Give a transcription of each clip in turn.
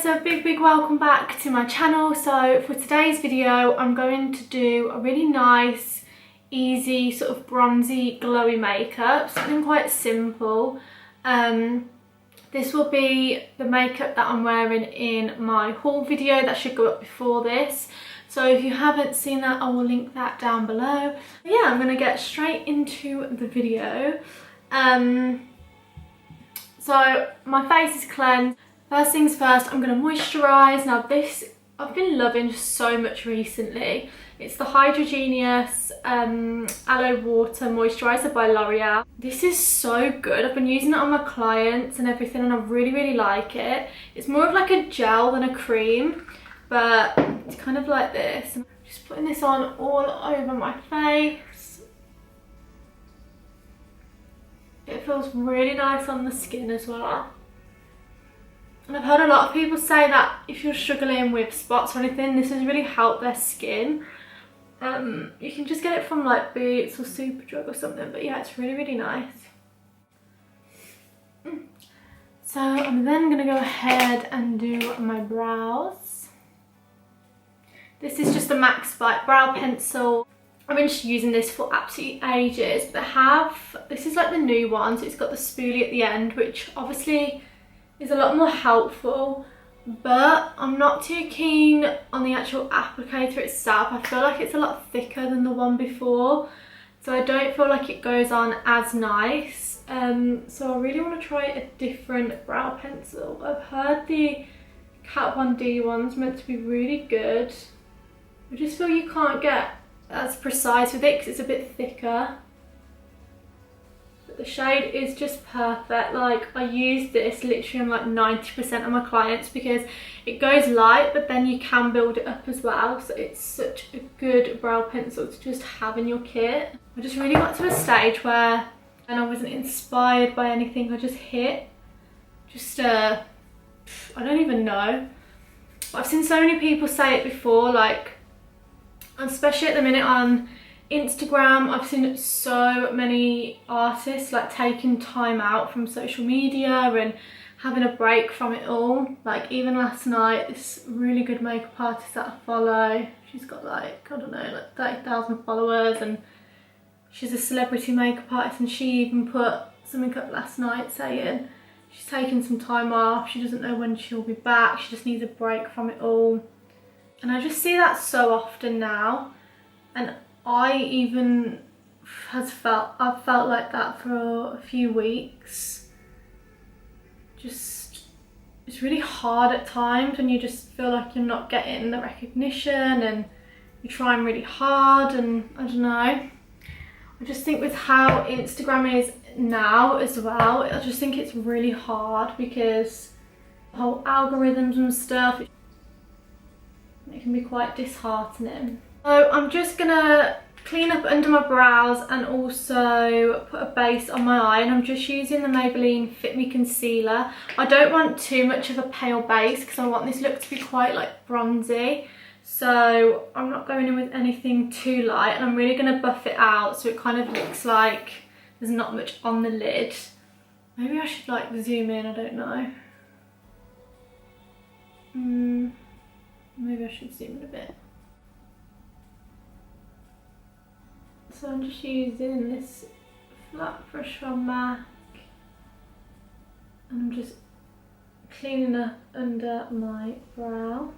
so big welcome back to my channel. So for today's video I'm going to do a really nice, easy, sort of bronzy, glowy makeup, something quite simple. This will be the makeup that I'm wearing in my haul video that should go up before this. So if you haven't seen that, I will link that down below. But yeah, I'm gonna get straight into the video. So my face is cleansed. First things first, I'm going to moisturise. Now this, I've been loving so much recently. It's the Hydrogenius Aloe Water Moisturiser by L'Oreal. This is so good. I've been using it on my clients and everything and I really like it. It's more of like a gel than a cream, but it's kind of like this. I'm just putting this on all over my face. It feels really nice on the skin as well. And I've heard a lot of people say that if you're struggling with spots or anything, this has really helped their skin. You can just get it from like Boots or Superdrug or something, but yeah, it's really nice. So I'm then going to go ahead and do my brows. This is just a Max Bite brow pencil. I've been just using this for absolutely ages, but this is like the new one, so it's got the spoolie at the end, which obviously is a lot more helpful, but I'm not too keen on the actual applicator itself. I feel like it's a lot thicker than the one before, so I don't feel like it goes on as nice. So I really want to try a different brow pencil. I've heard the Kat Von D one's meant to be really good. I just feel you can't get as precise with it because it's a bit thicker. The shade is just perfect. Like, I use this literally on like 90% of my clients because it goes light, but then you can build it up as well. So it's such a good brow pencil to just have in your kit. I just really got to a stage where, and I wasn't inspired by anything. I just hit, I don't even know. But I've seen so many people say it before, like, especially at the minute on Instagram, I've seen so many artists like taking time out from social media and having a break from it all. Like even last night, this really good makeup artist that I follow, she's got like, I don't know, like 30,000 followers and she's a celebrity makeup artist, and she even put something up last night saying she's taking some time off, she doesn't know when she'll be back, she just needs a break from it all. And I just see that so often now, and I've felt like that for a few weeks. Just, it's really hard at times when you just feel like you're not getting the recognition and you're trying really hard, and I don't know. I just think with how Instagram is now as well, I just think it's really hard because the whole algorithms and stuff, it can be quite disheartening. So I'm just gonna clean up under my brows and also put a base on my eye, and I'm just using the Maybelline Fit Me Concealer. I don't want too much of a pale base because I want this look to be quite like bronzy. So I'm not going in with anything too light, and I'm really gonna buff it out so it kind of looks like there's not much on the lid. Maybe I should like zoom in, I don't know. Maybe I should zoom in a bit. So I'm just using this flat brush from MAC and I'm just cleaning up under my brow.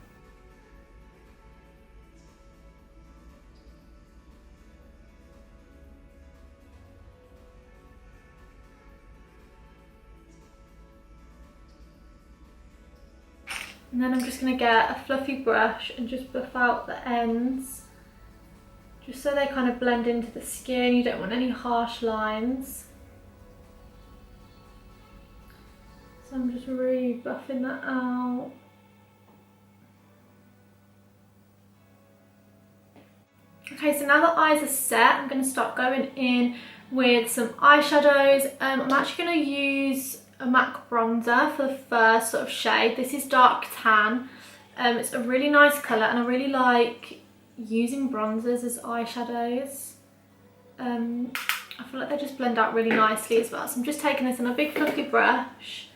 And then I'm just going to get a fluffy brush and just buff out the ends, just so they kind of blend into the skin. You don't want any harsh lines. So I'm just really buffing that out. Okay, so now the eyes are set, I'm going to start going in with some eyeshadows. I'm actually going to use a MAC bronzer for the first sort of shade. This is Dark Tan. It's a really nice colour, and I really like using bronzers as eyeshadows. I feel like they just blend out really nicely as well. So I'm just taking this on a big fluffy brush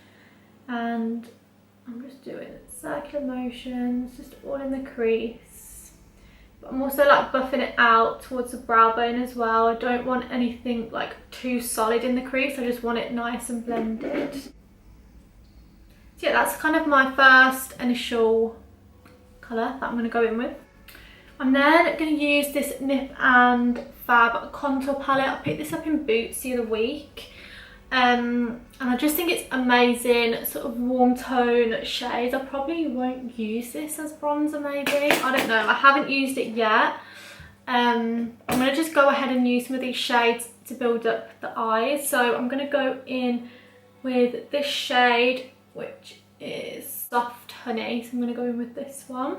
and I'm just doing circular motions, just all in the crease. But I'm also like buffing it out towards the brow bone as well. I don't want anything like too solid in the crease. I just want it nice and blended. So yeah, that's kind of my first initial colour that I'm going to go in with. I'm then going to use this Nip and Fab contour palette. I picked this up in Boots the other week. And I just think it's amazing, sort of warm tone shades. I probably won't use this as bronzer maybe. I don't know. I haven't used it yet. I'm going to just go ahead and use some of these shades to build up the eyes. So I'm going to go in with this shade, which is Soft Honey. So I'm going to go in with this one.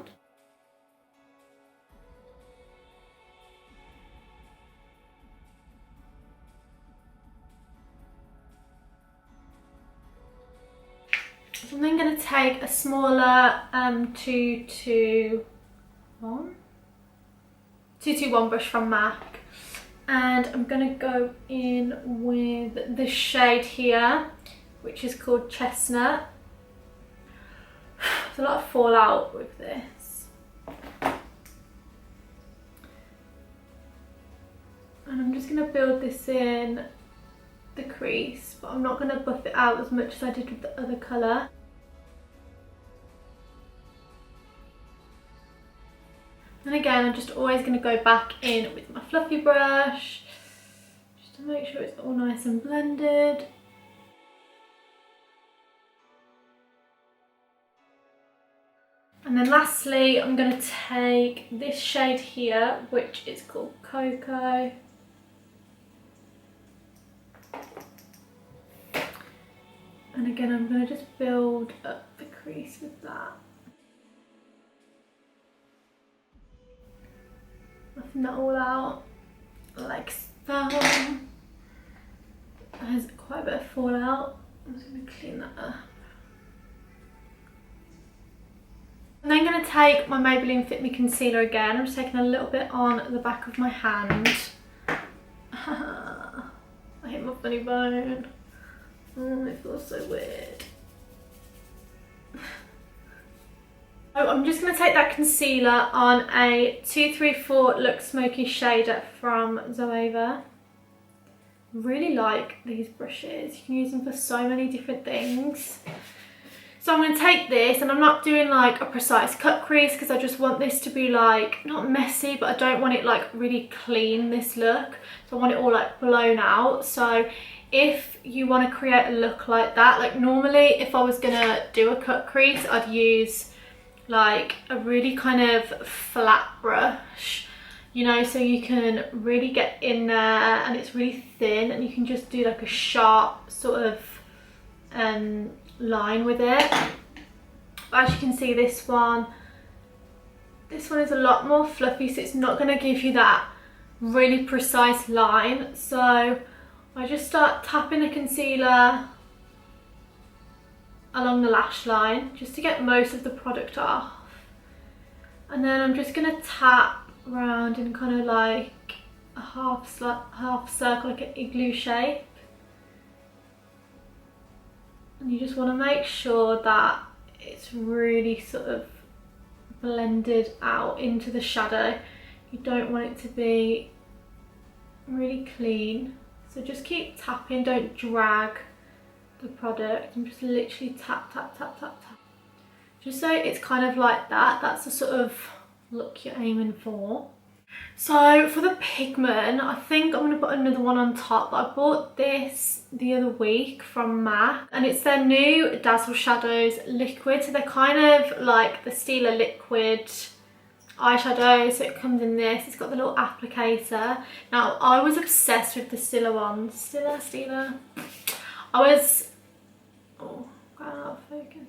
So I'm then going to take a smaller 221 brush from MAC, and I'm going to go in with this shade here, which is called Chestnut. There's a lot of fallout with this. And I'm just going to build this in the crease, but I'm not going to buff it out as much as I did with the other colour. And again, I'm just always going to go back in with my fluffy brush just to make sure it's all nice and blended. And then lastly, I'm going to take this shade here, which is called Cocoa. And again, I'm going to just build up the crease with that. Buffing that all out like so. There's quite a bit of fallout. I'm just going to clean that up. I'm then going to take my Maybelline Fit Me Concealer again. I'm just taking a little bit on the back of my hand. I hit my funny bone. Oh, it feels so weird. Oh, I'm just going to take that concealer on a 234 Luxe Smoky Shader from Zoeva. Really like these brushes. You can use them for so many different things. So I'm going to take this, and I'm not doing like a precise cut crease because I just want this to be like, not messy, but I don't want it like really clean, this look. So I want it all like blown out. So if you want to create a look like that, like normally if I was going to do a cut crease, I'd use like a really kind of flat brush, you know, so you can really get in there and it's really thin and you can just do like a sharp sort of line with it. But as you can see, this one is a lot more fluffy, so it's not going to give you that really precise line. So I just start tapping the concealer along the lash line just to get most of the product off, and then I'm just going to tap around in kind of like a half circle, like an igloo shape. And you just want to make sure that it's really sort of blended out into the shadow. You don't want it to be really clean. So just keep tapping, don't drag the product, and just literally tap, tap, tap, tap, tap. Just so it's kind of like that. That's the sort of look you're aiming for. So for the pigment, I think I'm going to put another one on top. I bought this the other week from MAC, and it's their new Dazzle Shadows liquid. So they're kind of like the Stila liquid eyeshadow. So it comes in this. It's got the little applicator. Now I was obsessed with the Stila ones. Stila. Oh, got out of focus.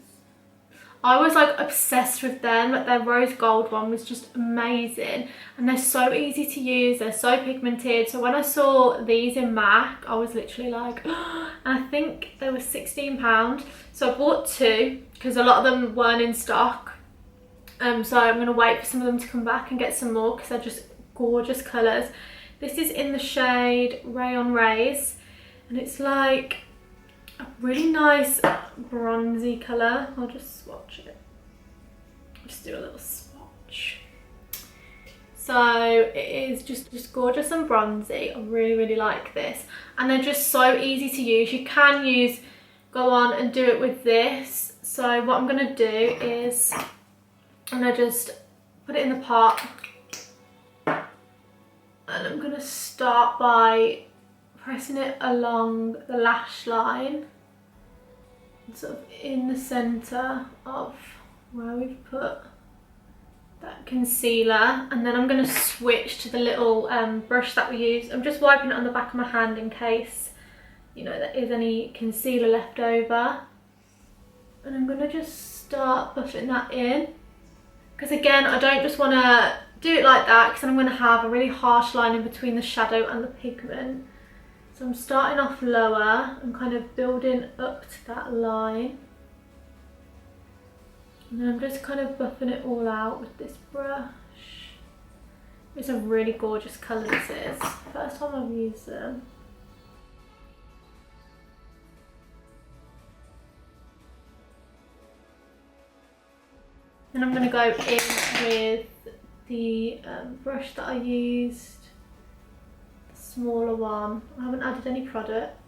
I was like obsessed with them. Like their rose gold one was just amazing, and they're so easy to use, they're so pigmented. So when I saw these in MAC, I was literally like, oh, and I think they were £16. So I bought two because a lot of them weren't in stock. So I'm going to wait for some of them to come back and get some more because they're just gorgeous colours. This is in the shade Rayon Rays, and it's like a really nice bronzy colour. I'll just swatch it. Just do a little swatch. So it is just gorgeous and bronzy. I really like this, and they're just so easy to use. You can go on and do it with this. So what I'm going to do is I'm going to just put it in the pot, and I'm going to start by pressing it along the lash line, sort of in the centre of where we've put that concealer, and then I'm going to switch to the little brush that we use. I'm just wiping it on the back of my hand in case, you know, there is any concealer left over. And I'm going to just start buffing that in, because again, I don't just want to do it like that, because then I'm going to have a really harsh line in between the shadow and the pigment. So I'm starting off lower and kind of building up to that line. And then I'm just kind of buffing it all out with this brush. It's a really gorgeous colour, this is. First time I've used them. Then I'm going to go in with the brush that I used, the smaller one. I haven't added any product,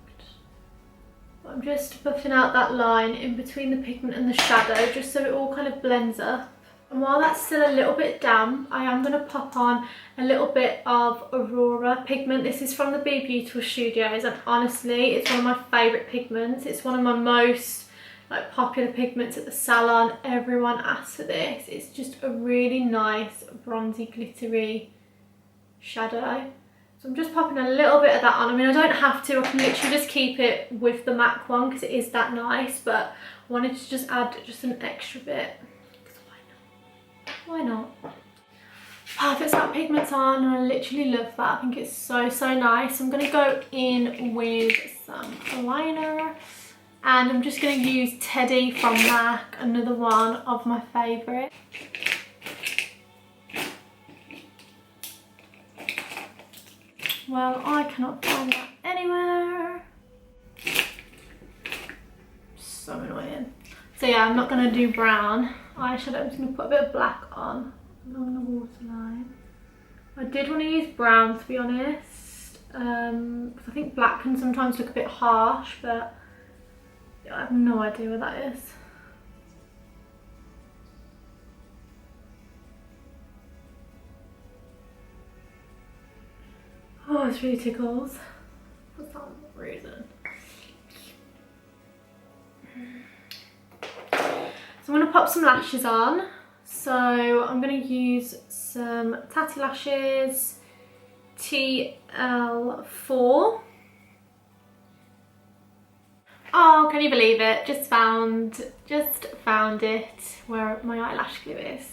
but I'm just buffing out that line in between the pigment and the shadow, just so it all kind of blends up. And while that's still a little bit damp, I am going to pop on a little bit of Aurora pigment. This is from the Be Beautiful Studios, and honestly, it's one of my favourite pigments. It's one of my most popular pigments at the salon. Everyone asks for this. It's just a really nice bronzy glittery shadow. So I'm just popping a little bit of that on. I mean, I don't have to, I can literally just keep it with the MAC one because it is that nice, but I wanted to just add just an extra bit, because why not? Perfect, that pigment's on, and I literally love that. I think it's so nice. I'm going to go in with some eyeliner. And I'm just going to use Teddy from MAC, another one of my favourite. Well, I cannot find that anywhere. So annoying. So yeah, I'm not going to do brown eyeshadow. I'm just going to put a bit of black on along the waterline. I did want to use brown, to be honest, because I think black can sometimes look a bit harsh, but I have no idea what that is. Oh, it's really tickles for some reason. So I'm going to pop some lashes on. So I'm going to use some Tatty Lashes TL4. Oh, can you believe it? Just found it where my eyelash glue is.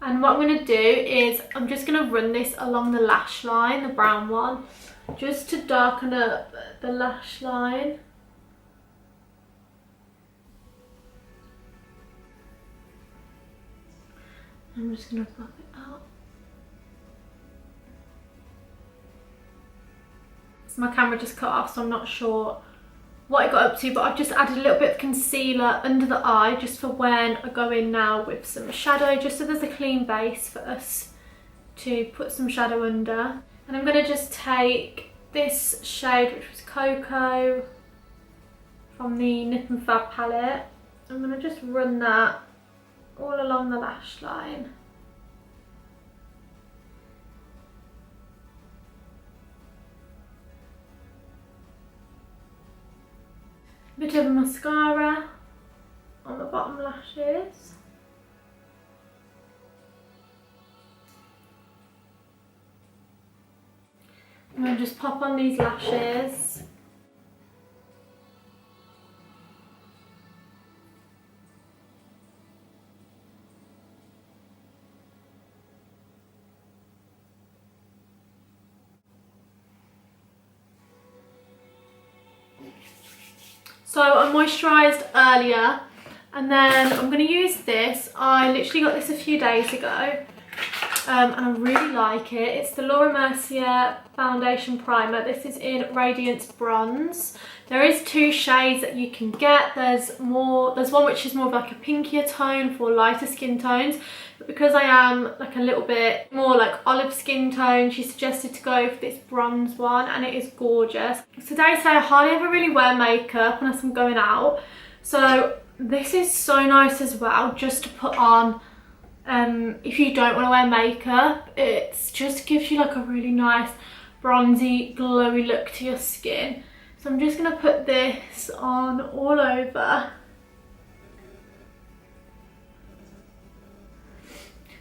And what I'm going to do is I'm just going to run this along the lash line, the brown one, just to darken up the lash line. I'm just going to buff it out. So my camera just cut off, so I'm not sure what I got up to, but I've just added a little bit of concealer under the eye just for when I go in now with some shadow, just so there's a clean base for us to put some shadow under. And I'm going to just take this shade, which was Cocoa, from the Nip and Fab palette. I'm going to just run that all along the lash line. Bit of mascara on the bottom lashes. I'm going to just pop on these lashes. So I moisturised earlier, and then I'm going to use this. I literally got this a few days ago, and I really like it. It's the Laura Mercier Foundation Primer. This is in Radiance Bronze. There is 2 shades that you can get. There's one which is more of like a pinkier tone for lighter skin tones, but because I am like a little bit more like olive skin tone, she suggested to go for this bronze one, and it is gorgeous. So today I hardly ever really wear makeup unless I'm going out, so this is so nice as well just to put on if you don't want to wear makeup. It just gives you like a really nice bronzy glowy look to your skin. So I'm just going to put this on all over.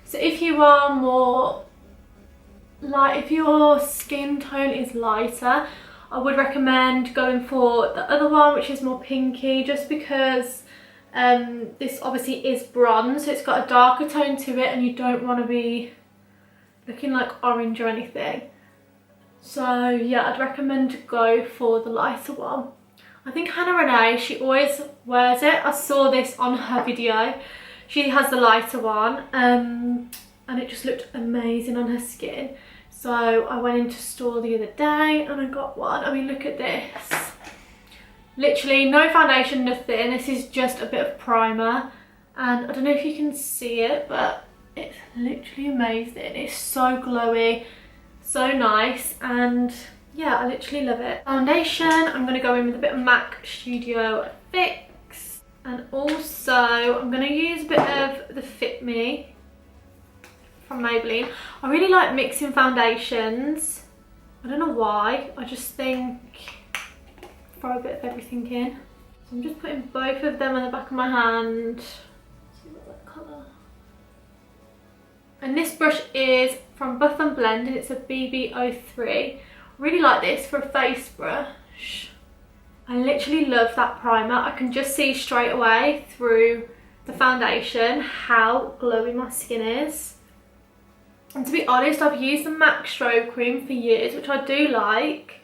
So if you are more light, if your skin tone is lighter, I would recommend going for the other one, which is more pinky, just because this obviously is bronze, so it's got a darker tone to it and you don't want to be looking like orange or anything. So yeah, I'd recommend to go for the lighter one. I think Hannah Renee, she always wears it. I saw this on her video. She has the lighter one and it just looked amazing on her skin. So I went into store the other day and I got one. I mean, look at this. Literally no foundation, nothing. This is just a bit of primer. And I don't know if you can see it, but it's literally amazing. It's so glowy. So nice, and yeah, I literally love it. Foundation, I'm going to go in with a bit of MAC Studio Fix, and also I'm going to use a bit of the Fit Me from Maybelline. I really like mixing foundations. I don't know why, I just think throw a bit of everything in. So I'm just putting both of them on the back of my hand. Let's see what that colour. And this brush is from Buff and Blend, and it's a BB03. Really like this for a face brush. I literally love that primer. I can just see straight away through the foundation how glowy my skin is. And to be honest, I've used the MAC Strobe Cream for years, which I do like,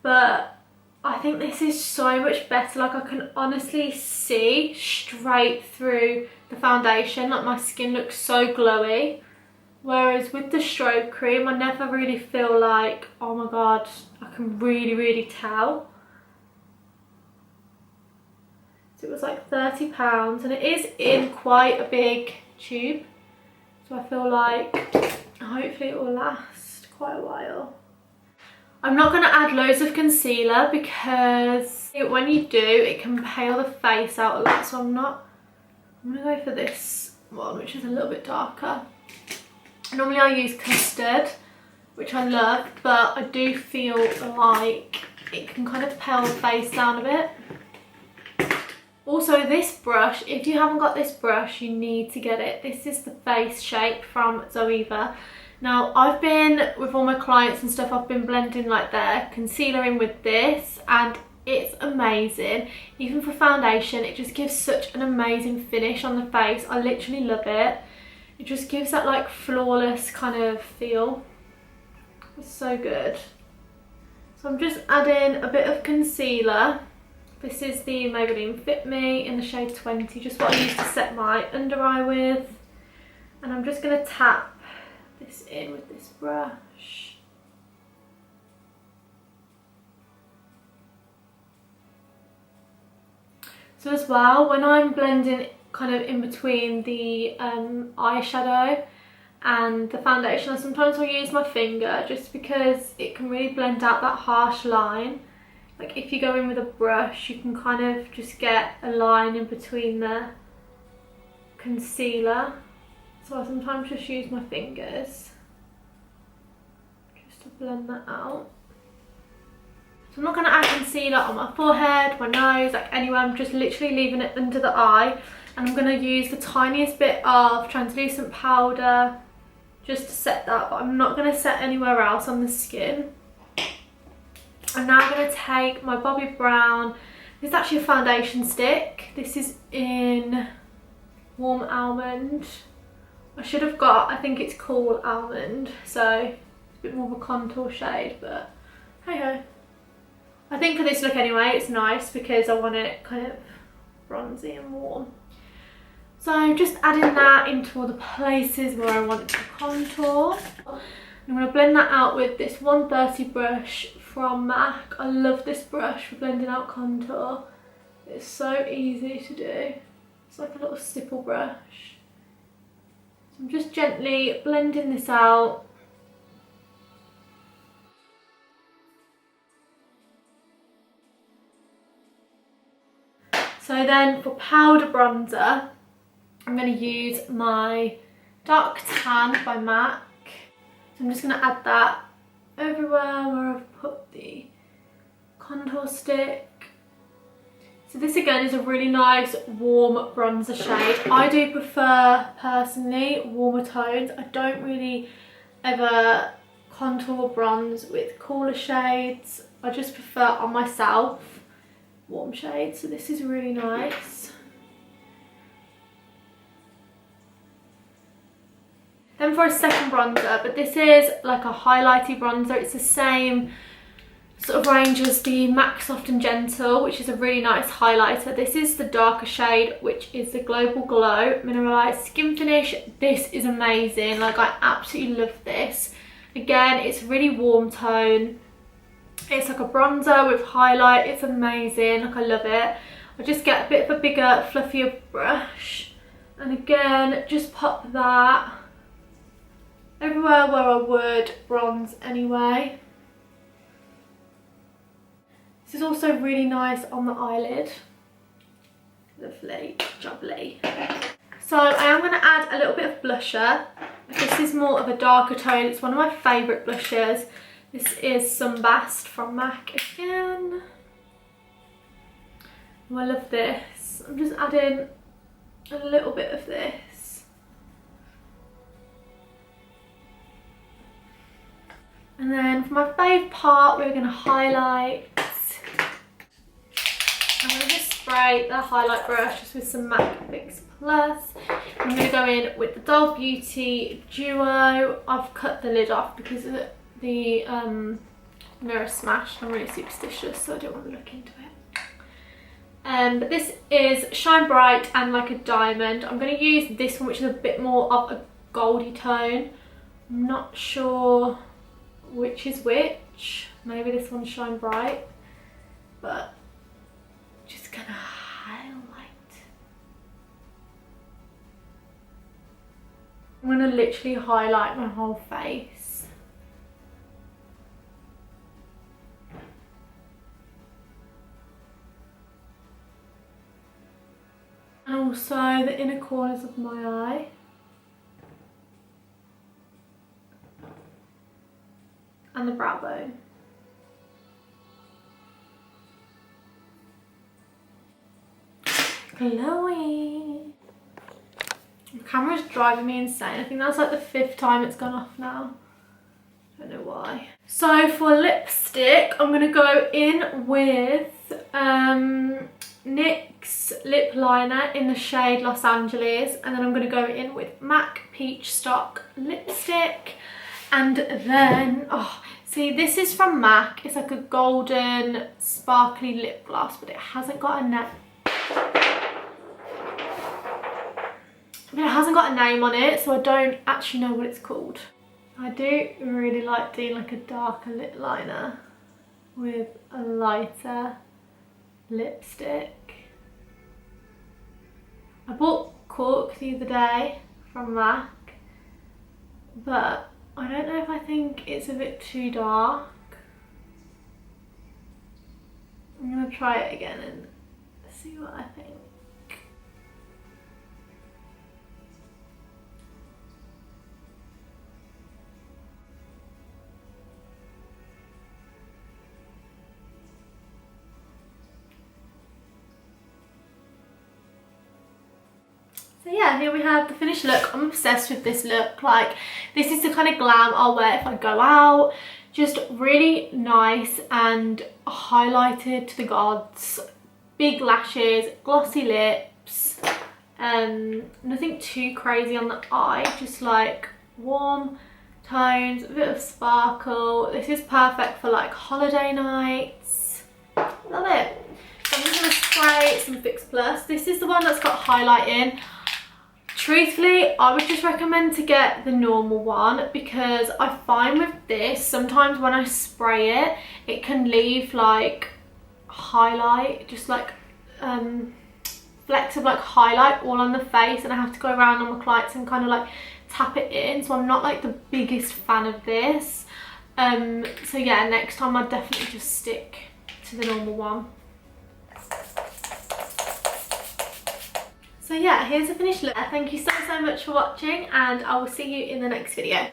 but I think this is so much better. Like, I can honestly see straight through the foundation. Like, my skin looks so glowy. Whereas with the Strobe Cream, I never really feel like, oh my god, I can really tell. So it was like £30, and it is in quite a big tube. So I feel like hopefully it will last quite a while. I'm not going to add loads of concealer because when you do, it can pale the face out a lot. So I'm going to go for this one, which is a little bit darker. Normally I use Custard, which I love, but I do feel like it can kind of pale the face down a bit. Also, this brush, if you haven't got this brush, you need to get it. This is the Face Shape from Zoeva. Now, I've been, with all my clients and stuff, I've been blending like their concealer in with this, and it's amazing. Even for foundation, it just gives such an amazing finish on the face. I literally love it. It just gives that like flawless kind of feel. It's so good. So I'm just adding a bit of concealer. This is the Maybelline Fit Me in the shade 20, just what I use to set my under eye with. And I'm just going to tap this in with this brush. So as well, when I'm blending kind of in between the eyeshadow and the foundation, I sometimes will use my finger just because it can really blend out that harsh line. Like if you go in with a brush, you can kind of just get a line in between the concealer. So I sometimes just use my fingers just to blend that out. So I'm not going to add concealer on my forehead, my nose, like anywhere. I'm just literally leaving it under the eye. And I'm going to use the tiniest bit of translucent powder just to set that, but I'm not going to set anywhere else on the skin. I'm now going to take my Bobbi Brown. This is actually a foundation stick. This is in Warm Almond. I should have got, I think it's Cool Almond, so it's a bit more of a contour shade, but hey ho. I think for this look anyway, it's nice because I want it kind of bronzy and warm. So just adding that into all the places where I want it to contour. I'm going to blend that out with this 130 brush from MAC. I love this brush for blending out contour. It's so easy to do. It's like a little stipple brush. So I'm just gently blending this out. So then for powder bronzer, I'm going to use my Dark Tan by MAC. So I'm just going to add that everywhere where I've put the contour stick. So this again is a really nice warm bronzer shade. I do prefer, personally, warmer tones. I don't really ever contour bronze with cooler shades. I just prefer on myself warm shades. So this is really nice. Then for a second bronzer, but this is like a highlighty bronzer. It's the same sort of range as the MAC Soft and Gentle, which is a really nice highlighter. This is the darker shade, which is the Global Glow Mineralized Skin Finish. This is amazing. Like, I absolutely love this. Again, it's really warm tone. It's like a bronzer with highlight. It's amazing. Like, I love it. I just get a bit of a bigger, fluffier brush. And again, just pop that everywhere where I would bronze anyway. This is also really nice on the eyelid. Lovely, jubbly. So I am going to add a little bit of blusher. This is more of a darker tone. It's one of my favourite blushers. This is Sunbast from MAC again. Oh, I love this. I'm just adding a little bit of this. And then for my fave part, we're going to highlight. I'm going to just spray the highlight brush just with some MAC Fix Plus. I'm going to go in with the Doll Beauty Duo. I've cut the lid off because of the mirror smashed. I'm really superstitious, so I don't want to look into it. But this is Shine Bright and Like a Diamond. I'm going to use this one, which is a bit more of a goldy tone. I'm not sure which is which. Maybe this one's Shine Bright, but just gonna highlight. I'm gonna literally highlight my whole face. And also the inner corners of my eye. And the brow bone. Glowy. The camera's driving me insane. I think that's like the 5th time it's gone off now. I don't know why. So for lipstick, I'm going to go in with NYX lip liner in the shade Los Angeles. And then I'm going to go in with MAC Peach Stock lipstick. And then, oh, see, this is from MAC. It's like a golden sparkly lip gloss, but it hasn't got a name. It hasn't got a name on it, so I don't actually know what it's called. I do really like doing like a darker lip liner with a lighter lipstick. I bought Cork the other day from MAC, but I don't know if I think it's a bit too dark. I'm gonna try it again and see what I think. So yeah, here we have the finished look. I'm obsessed with this look. Like, this is the kind of glam I'll wear if I go out. Just really nice and highlighted to the gods. Big lashes, glossy lips, nothing too crazy on the eye. Just like warm tones, a bit of sparkle. This is perfect for like holiday nights. Love it. So I'm just going to spray some Fix Plus. This is the one that's got highlight in. Truthfully, I would just recommend to get the normal one, because I find with this, sometimes when I spray it, it can leave like highlight, just like flecks of like highlight all on the face, and I have to go around on my clients and kind of like tap it in. So I'm not like the biggest fan of this. So yeah, next time I'd definitely just stick to the normal one. So yeah, here's the finished look. Thank you so much for watching, and I will see you in the next video.